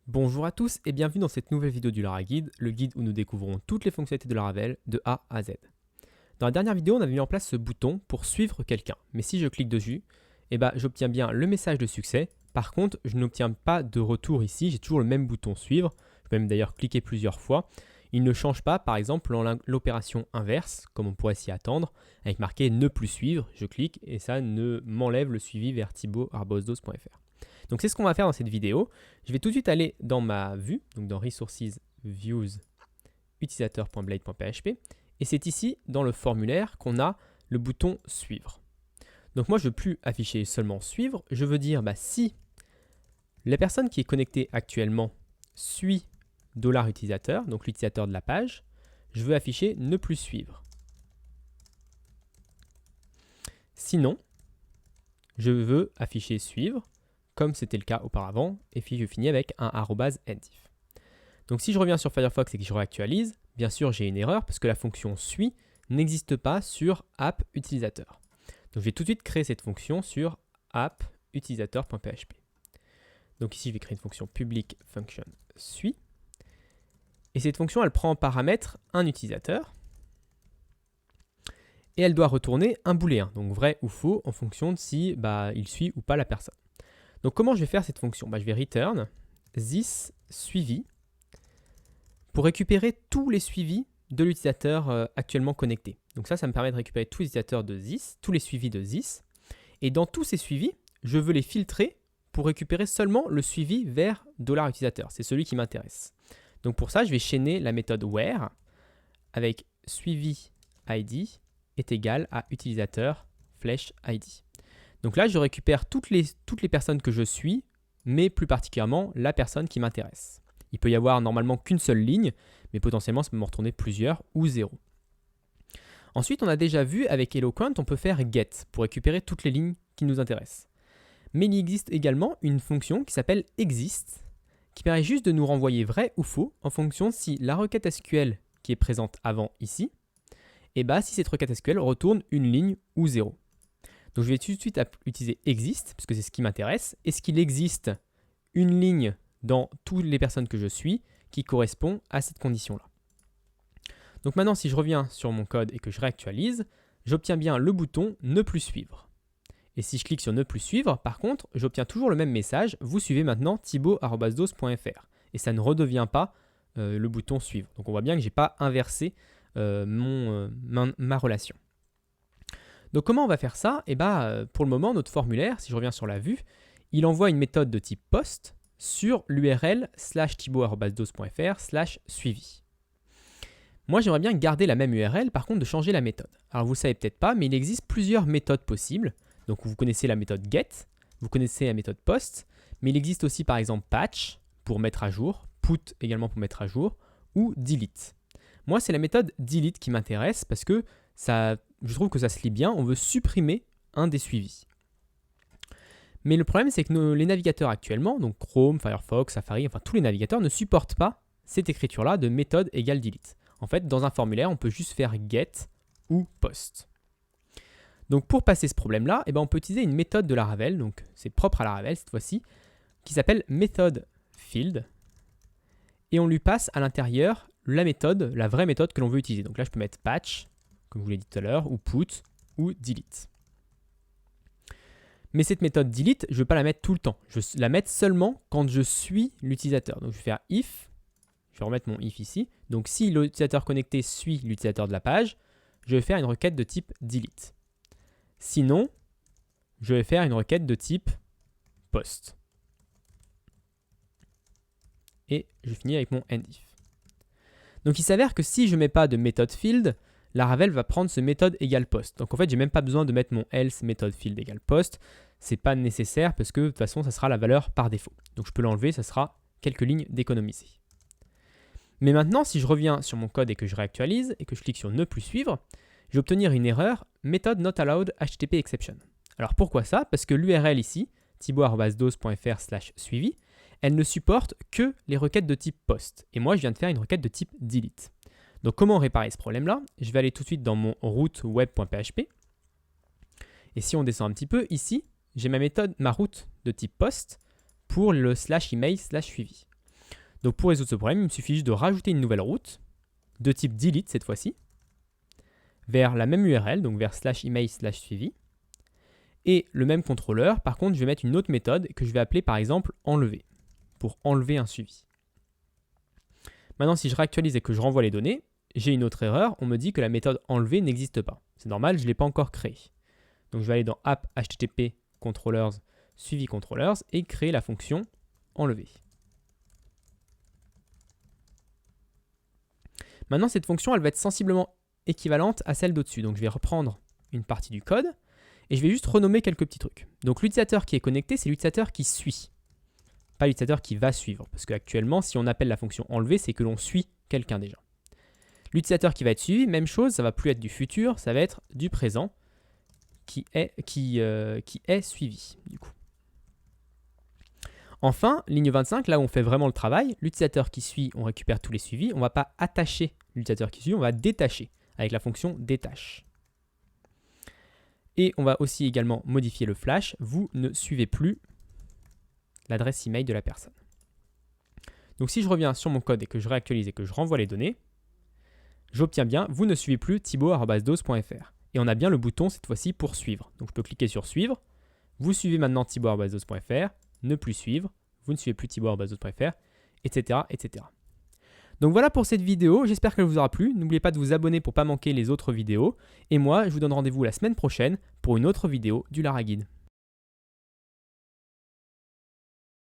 Bonjour à tous et bienvenue dans cette nouvelle vidéo du Laraguide, le guide où nous découvrons toutes les fonctionnalités de Laravel de A à Z. Dans la dernière vidéo, on avait mis en place ce bouton pour suivre quelqu'un, mais si je clique dessus, j'obtiens bien le message de succès. Par contre, je n'obtiens pas de retour ici, j'ai toujours le même bouton suivre, je peux même d'ailleurs cliquer plusieurs fois. Il ne change pas, par exemple, l'opération inverse, comme on pourrait s'y attendre, avec marqué ne plus suivre, je clique et ça ne m'enlève le suivi vers thibaut@dos.fr. Donc c'est ce qu'on va faire dans cette vidéo. Je vais tout de suite aller dans ma vue, donc dans Resources, Views, utilisateur.blade.php, et c'est ici, dans le formulaire, qu'on a le bouton suivre. Donc moi, je ne veux plus afficher seulement suivre, je veux dire si la personne qui est connectée actuellement suit $utilisateur, donc l'utilisateur de la page, je veux afficher ne plus suivre. Sinon, je veux afficher suivre, comme c'était le cas auparavant, et puis je finis avec un @endif. Donc si je reviens sur Firefox et que je réactualise, bien sûr j'ai une erreur parce que la fonction suit n'existe pas sur app utilisateur. Donc je vais tout de suite créer cette fonction sur app utilisateur.php. Donc ici je vais créer une fonction public function suit. Et cette fonction elle prend en paramètre un utilisateur. Et elle doit retourner un booléen, donc vrai ou faux, en fonction de si il suit ou pas la personne. Donc comment je vais faire cette fonction? Je vais return this suivi pour récupérer tous les suivis de l'utilisateur actuellement connecté. Donc ça me permet de récupérer tous les utilisateurs de this, tous les suivis de this. Et dans tous ces suivis, je veux les filtrer pour récupérer seulement le suivi vers $utilisateur. C'est celui qui m'intéresse. Donc pour ça, je vais chaîner la méthode where avec suivi id est égal à utilisateur flèche id. Donc là, je récupère toutes les personnes que je suis, mais plus particulièrement la personne qui m'intéresse. Il peut y avoir normalement qu'une seule ligne, mais potentiellement ça peut m'en retourner plusieurs ou 0. Ensuite, on a déjà vu avec Eloquent, on peut faire get pour récupérer toutes les lignes qui nous intéressent. Mais il existe également une fonction qui s'appelle exist, qui permet juste de nous renvoyer vrai ou faux en fonction de si la requête SQL qui est présente avant ici, si cette requête SQL retourne une ligne ou 0. Donc je vais tout de suite utiliser exist, parce que c'est ce qui m'intéresse. Est-ce qu'il existe une ligne dans toutes les personnes que je suis qui correspond à cette condition-là? Donc maintenant, si je reviens sur mon code et que je réactualise, j'obtiens bien le bouton ne plus suivre. Et si je clique sur ne plus suivre, par contre, j'obtiens toujours le même message, vous suivez maintenant thibaut@dos.fr. Et ça ne redevient pas le bouton suivre. Donc on voit bien que je n'ai pas inversé ma relation. Donc comment on va faire ça? Pour le moment, notre formulaire, si je reviens sur la vue, il envoie une méthode de type post sur l'URL /thibaut@dos.fr/suivi. Moi, j'aimerais bien garder la même URL, par contre, de changer la méthode. Alors, vous ne le savez peut-être pas, mais il existe plusieurs méthodes possibles. Donc, vous connaissez la méthode get, vous connaissez la méthode post, mais il existe aussi, par exemple, patch pour mettre à jour, put également pour mettre à jour, ou delete. Moi, c'est la méthode delete qui m'intéresse parce que je trouve que ça se lit bien, on veut supprimer un des suivis. Mais le problème, c'est que les navigateurs actuellement, donc Chrome, Firefox, Safari, enfin tous les navigateurs ne supportent pas cette écriture-là de méthode égale delete. En fait, dans un formulaire, on peut juste faire get ou post. Donc pour passer ce problème-là, on peut utiliser une méthode de Laravel, donc c'est propre à Laravel cette fois-ci, qui s'appelle method field, et on lui passe à l'intérieur la vraie méthode que l'on veut utiliser. Donc là, je peux mettre patch, comme je vous l'ai dit tout à l'heure, ou put, ou delete. Mais cette méthode delete, je ne veux pas la mettre tout le temps. Je vais la mettre seulement quand je suis l'utilisateur. Donc je vais faire if, je vais remettre mon if ici. Donc si l'utilisateur connecté suit l'utilisateur de la page, je vais faire une requête de type delete. Sinon, je vais faire une requête de type post. Et je finis avec mon endif. Donc il s'avère que si je ne mets pas de méthode field, Laravel va prendre ce méthode égale post. Donc en fait, j'ai même pas besoin de mettre mon else méthode field égale post. C'est pas nécessaire parce que de toute façon, ça sera la valeur par défaut. Donc je peux l'enlever, ça sera quelques lignes d'économiser. Mais maintenant, si je reviens sur mon code et que je réactualise et que je clique sur ne plus suivre, je vais obtenir une erreur method not allowed HTTP exception. Alors pourquoi ça? Parce que l'URL ici, thibaut@dos.fr/suivi, elle ne supporte que les requêtes de type post. Et moi, je viens de faire une requête de type delete. Donc comment réparer ce problème-là? Je vais aller tout de suite dans mon route web.php. Et si on descend un petit peu, ici, j'ai ma route de type post pour le /email/suivi. Donc pour résoudre ce problème, il me suffit juste de rajouter une nouvelle route, de type delete cette fois-ci, vers la même URL, donc vers /email/suivi. Et le même contrôleur, par contre, je vais mettre une autre méthode que je vais appeler par exemple enlever, pour enlever un suivi. Maintenant, si je réactualise et que je renvoie les données, j'ai une autre erreur, on me dit que la méthode enlever n'existe pas. C'est normal, je ne l'ai pas encore créée. Donc je vais aller dans app http controllers suivi controllers et créer la fonction enlever. Maintenant, cette fonction, elle va être sensiblement équivalente à celle d'au-dessus. Donc je vais reprendre une partie du code et je vais juste renommer quelques petits trucs. Donc l'utilisateur qui est connecté, c'est l'utilisateur qui suit, pas l'utilisateur qui va suivre. Parce qu'actuellement, si on appelle la fonction enlever, c'est que l'on suit quelqu'un déjà. L'utilisateur qui va être suivi, même chose, ça ne va plus être du futur, ça va être du présent qui est suivi du coup. Enfin, ligne 25, là où on fait vraiment le travail, l'utilisateur qui suit, on récupère tous les suivis, on ne va pas attacher l'utilisateur qui suit, on va détacher avec la fonction détache. Et on va aussi également modifier le flash, vous ne suivez plus l'adresse email de la personne. Donc si je reviens sur mon code et que je réactualise et que je renvoie les données, j'obtiens bien vous ne suivez plus thibaut@dose.fr. Et on a bien le bouton cette fois-ci pour suivre. Donc je peux cliquer sur suivre, vous suivez maintenant thibaut@dose.fr, ne plus suivre, vous ne suivez plus thibaut@dose.fr, etc., etc. Donc voilà pour cette vidéo, j'espère qu'elle vous aura plu. N'oubliez pas de vous abonner pour ne pas manquer les autres vidéos. Et moi, je vous donne rendez-vous la semaine prochaine pour une autre vidéo du Lara Guide.